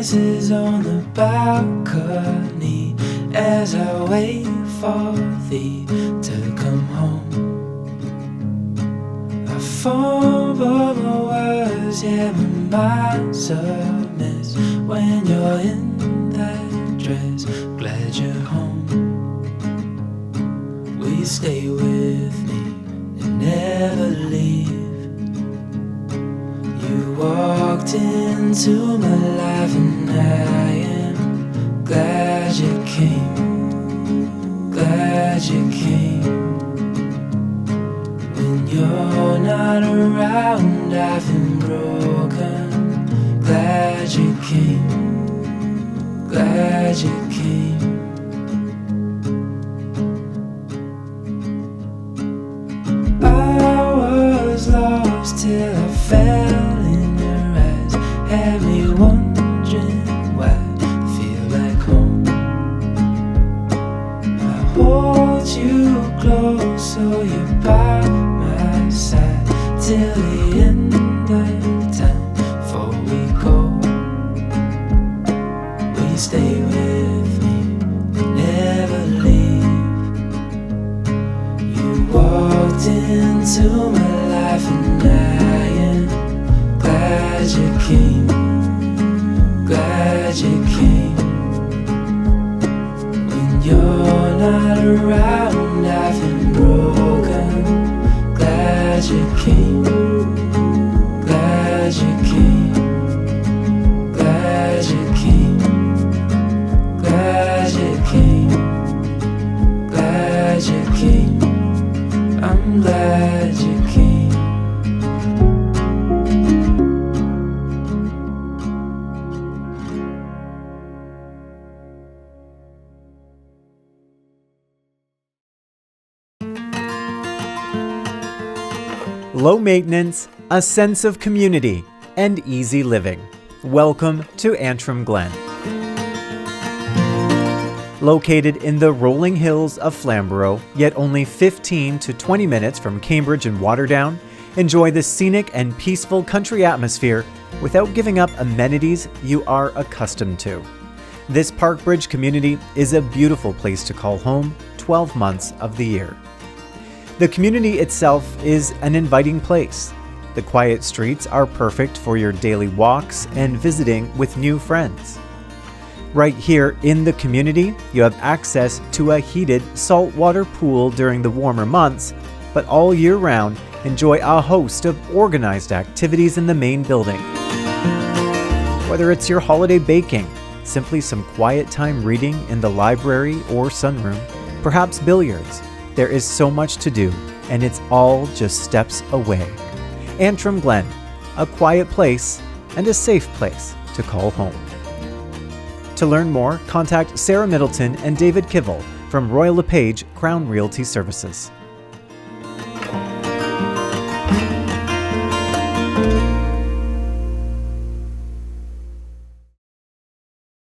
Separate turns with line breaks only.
voices on the balcony as I wait for thee to come home. I fumble my words, yeah, my mind's a mess when you're in that dress. Glad you're home. Will you stay with me and never leave? You walked into my life and I am glad you came, glad you came. When you're not around I've been broken, glad you came, glad you came. I was lost till I fell in your eyes, had me wondering why I feel like home. I hold you close so you're by my side till the end of time before we go. Will you stay with me and never leave? You walked into my life and I am glad you came, glad you came. When you're not around I've been broken, glad you came, glad you came, glad you came, glad you came, glad you came. I'm glad you came.
Low maintenance, a sense of community, and easy living. Welcome to Antrim Glen. Located in the rolling hills of Flamborough, yet only 15 to 20 minutes from Cambridge and Waterdown, enjoy the scenic and peaceful country atmosphere without giving up amenities you are accustomed to. This Park Bridge community is a beautiful place to call home 12 months of the year. The community itself is an inviting place. The quiet streets are perfect for your daily walks and visiting with new friends. Right here in the community, you have access to a heated saltwater pool during the warmer months, but all year round, enjoy a host of organized activities in the main building. Whether it's your holiday baking, simply some quiet time reading in the library or sunroom, perhaps billiards, there is so much to do, and it's all just steps away. Antrim Glen, a quiet place and a safe place to call home. To learn more, contact Sarah Middleton and David Kivell from Royal LePage Crown Realty Services.